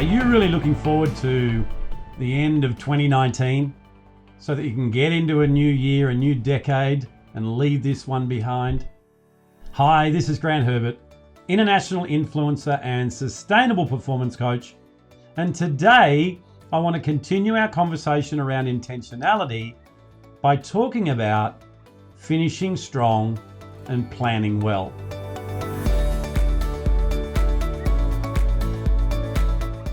Are you really looking forward to the end of 2019 so that you can get into a new year, a new decade, and leave this one behind? Hi, this is Grant Herbert, international influencer and sustainable performance coach. And today I want to continue our conversation around intentionality by talking about finishing strong and planning well.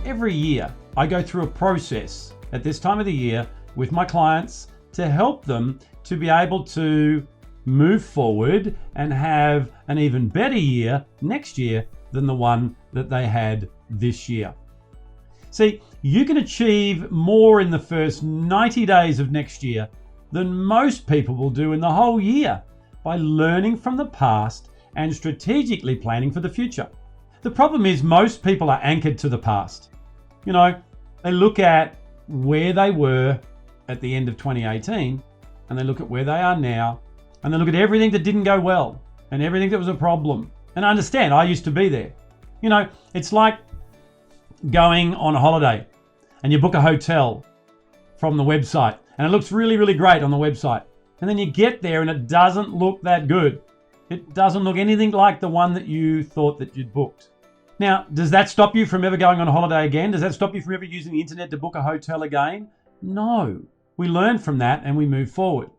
Every year, I go through a process at this time of the year with my clients to help them to be able to move forward and have an even better year next year than the one that they had this year. See, you can achieve more in the first 90 days of next year than most people will do in the whole year by learning from the past and strategically planning for the future. The problem is most people are anchored to the past. You know, they look at where they were at the end of 2018 and they look at where they are now and they look at everything that didn't go well and everything that was a problem. And I understand, I used to be there. You know, it's like going on a holiday and you book a hotel from the website and it looks really, really great on the website. And then you get there and it doesn't look that good. It doesn't look anything like the one that you thought that you'd booked. Now, does that stop you from ever going on a holiday again? Does that stop you from ever using the internet to book a hotel again? No. We learn from that and we move forward.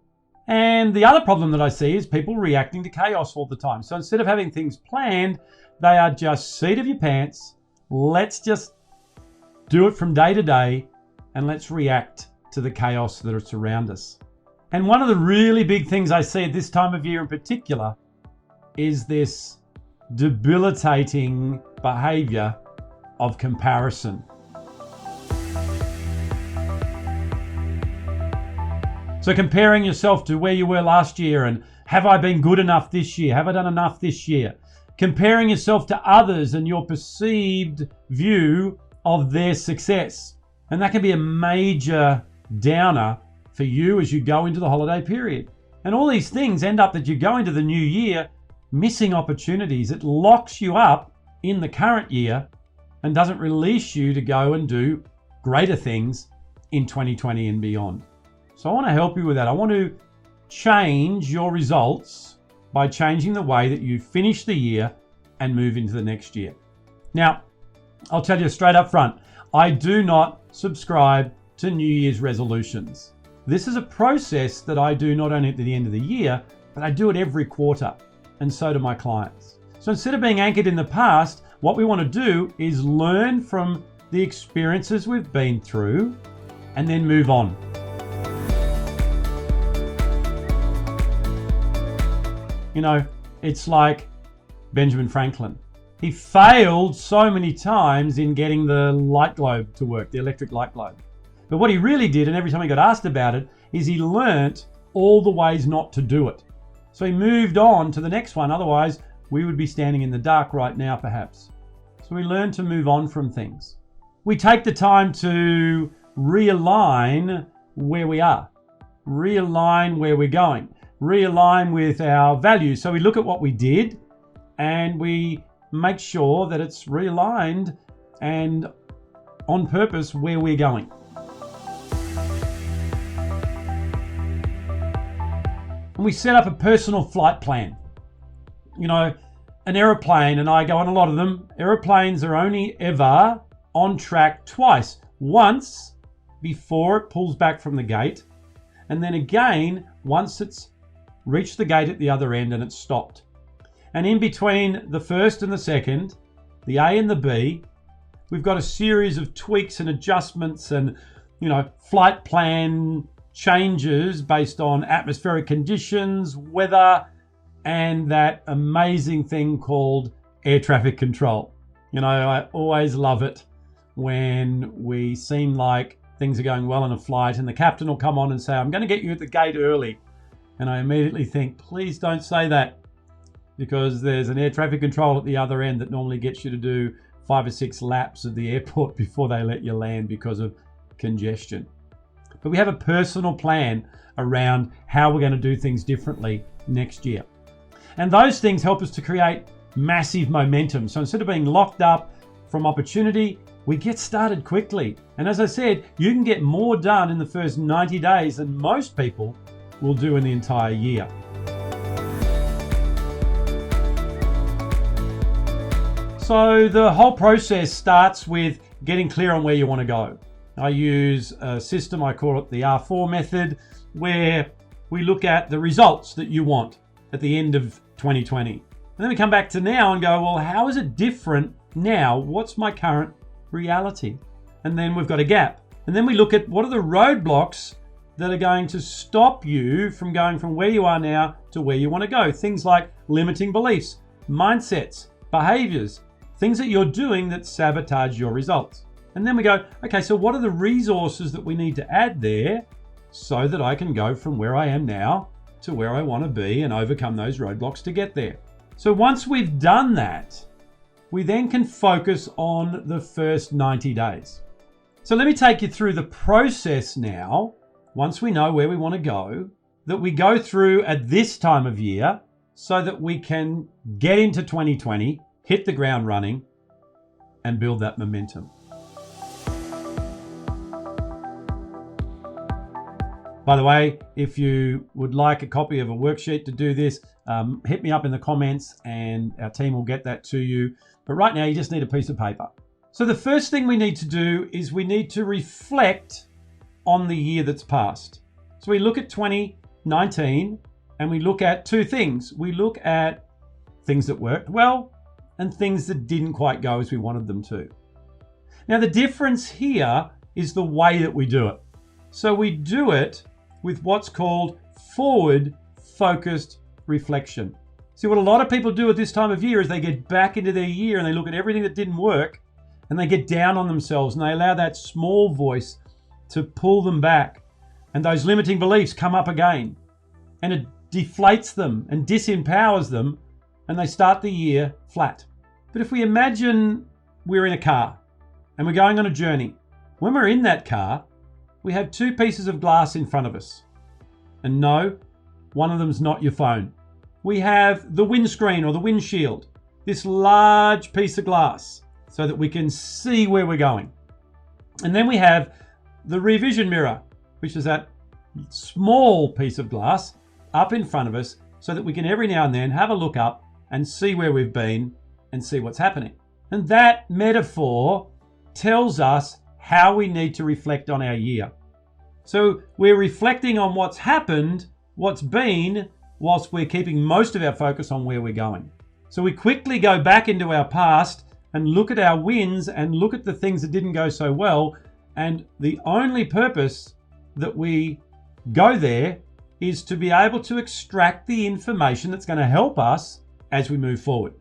And the other problem that I see is people reacting to chaos all the time. So instead of having things planned, they are just seat of your pants. Let's just do it from day to day and let's react to the chaos that is around us. And one of the really big things I see at this time of year in particular is this debilitating behavior of comparison. So comparing yourself to where you were last year and have I been good enough this year? Have I done enough this year? Comparing yourself to others and your perceived view of their success. And that can be a major downer for you as you go into the holiday period. And all these things end up that you go into the new year missing opportunities. It locks you up in the current year and doesn't release you to go and do greater things in 2020 and beyond. So I want to help you with that. I want to change your results by changing the way that you finish the year and move into the next year. Now, I'll tell you straight up front, I do not subscribe to New Year's resolutions. This is a process that I do not only at the end of the year, but I do it every quarter. And so do my clients. So instead of being anchored in the past, what we want to do is learn from the experiences we've been through and then move on. You know, it's like Benjamin Franklin. He failed so many times in getting the light globe to work, the electric light globe. But what he really did, and every time he got asked about it, is he learnt all the ways not to do it. So he moved on to the next one. Otherwise, we would be standing in the dark right now, perhaps. So we learn to move on from things. We take the time to realign where we are, realign where we're going, realign with our values. So we look at what we did and we make sure that it's realigned and on purpose where we're going. And we set up a personal flight plan. You know, an aeroplane, and I go on a lot of them, aeroplanes are only ever on track twice. Once before it pulls back from the gate, and then again once it's reached the gate at the other end and it's stopped. And in between the first and the second, the A and the B, we've got a series of tweaks and adjustments and, you know, flight plan changes based on atmospheric conditions, weather, and that amazing thing called air traffic control. You know, I always love it when we seem like things are going well in a flight and the captain will come on and say, I'm going to get you at the gate early. And I immediately think, please don't say that, because there's an air traffic control at the other end that normally gets you to do 5 or 6 laps of the airport before they let you land because of congestion. But we have a personal plan around how we're going to do things differently next year. And those things help us to create massive momentum. So instead of being locked up from opportunity we get started quickly. And as I said, you can get more done in the first 90 days than most people will do in the entire year. So the whole process starts with getting clear on where you want to go. I use a system, I call it the R4 method, where we look at the results that you want at the end of 2020. And then we come back to now and go, well, how is it different now? What's my current reality? And then we've got a gap. And then we look at what are the roadblocks that are going to stop you from going from where you are now to where you want to go. Things like limiting beliefs, mindsets, behaviors, things that you're doing that sabotage your results. And then we go, okay, so what are the resources that we need to add there so that I can go from where I am now to where I want to be and overcome those roadblocks to get there? So once we've done that, we then can focus on the first 90 days. So let me take you through the process now, once we know where we want to go, that we go through at this time of year so that we can get into 2020, hit the ground running, and build that momentum. By the way, if you would like a copy of a worksheet to do this, hit me up in the comments and our team will get that to you. But right now, you just need a piece of paper. So the first thing we need to do is we need to reflect on the year that's passed. So we look at 2019 and we look at two things. We look at things that worked well and things that didn't quite go as we wanted them to. Now, the difference here is the way that we do it. So we do it with what's called forward-focused reflection. See, what a lot of people do at this time of year is they get back into their year and they look at everything that didn't work and they get down on themselves and they allow that small voice to pull them back. And those limiting beliefs come up again and it deflates them and disempowers them and they start the year flat. But if we imagine we're in a car and we're going on a journey, when we're in that car, we have two pieces of glass in front of us. And no, one of them's not your phone. We have the windscreen or the windshield, this large piece of glass so that we can see where we're going. And then we have the rear vision mirror, which is that small piece of glass up in front of us so that we can every now and then have a look up and see where we've been and see what's happening. And that metaphor tells us how we need to reflect on our year. So we're reflecting on what's happened, what's been, whilst we're keeping most of our focus on where we're going. So we quickly go back into our past and look at our wins and look at the things that didn't go so well. And the only purpose that we go there is to be able to extract the information that's going to help us as we move forward.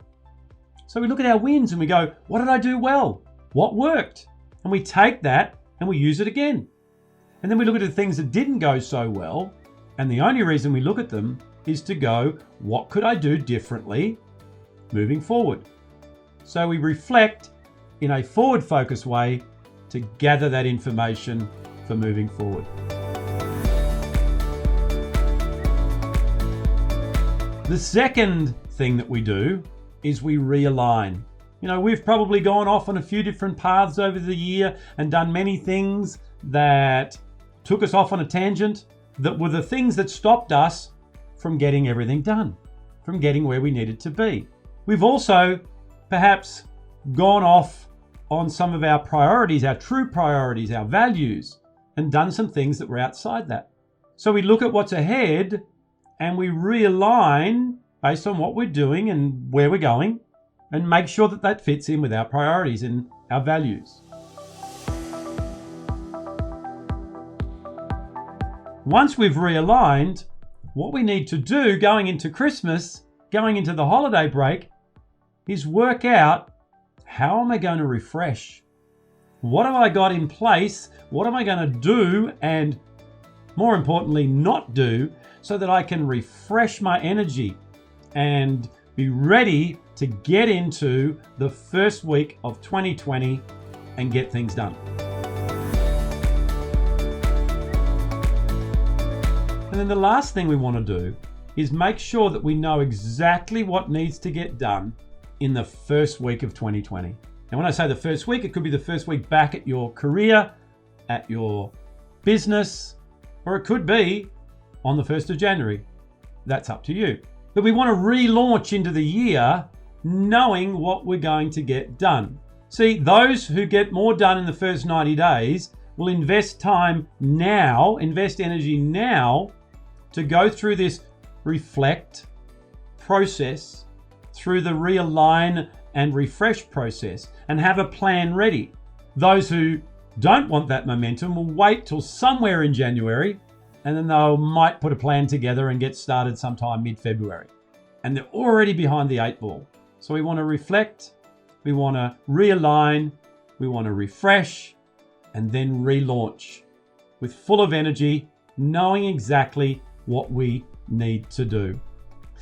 So we look at our wins and we go, what did I do well? What worked? And we take that and we use it again. And then we look at the things that didn't go so well. And the only reason we look at them is to go, what could I do differently moving forward? So we reflect in a forward-focused way to gather that information for moving forward. The second thing that we do is we realign. You know, we've probably gone off on a few different paths over the year and done many things that took us off on a tangent that were the things that stopped us from getting everything done, from getting where we needed to be. We've also perhaps gone off on some of our priorities, our true priorities, our values, and done some things that were outside that. So we look at what's ahead and we realign based on what we're doing and where we're going and make sure that that fits in with our priorities and our values. Once we've realigned, what we need to do going into Christmas, going into the holiday break, is work out, how am I going to refresh? What have I got in place? What am I going to do? And more importantly, not do, so that I can refresh my energy and be ready to get into the first week of 2020 and get things done. And then the last thing we want to do is make sure that we know exactly what needs to get done in the first week of 2020. And when I say the first week, it could be the first week back at your career, at your business, or it could be on the 1st of January. That's up to you. But we want to relaunch into the year knowing what we're going to get done. See, those who get more done in the first 90 days will invest time now, invest energy now to go through this reflect process, through the realign and refresh process, and have a plan ready. Those who don't want that momentum will wait till somewhere in January, and then they might put a plan together and get started sometime mid-February. And they're already behind the 8 ball. So we want to reflect, we want to realign, we want to refresh, and then relaunch with full of energy, knowing exactly what we need to do.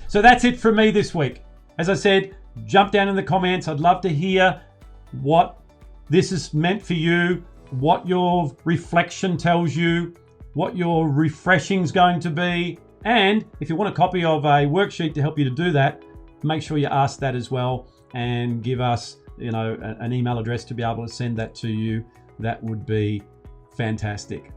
So that's it from me this week. As I said, jump down in the comments. I'd love to hear what this has meant for you, what your reflection tells you, what your refreshing is going to be. And if you want a copy of a worksheet to help you to do that, make sure you ask that as well and give us, an email address to be able to send that to you. That would be fantastic.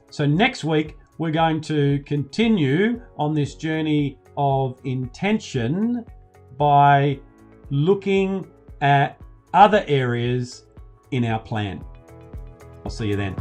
So next week, we're going to continue on this journey of intention by looking at other areas in our plan. I'll see you then.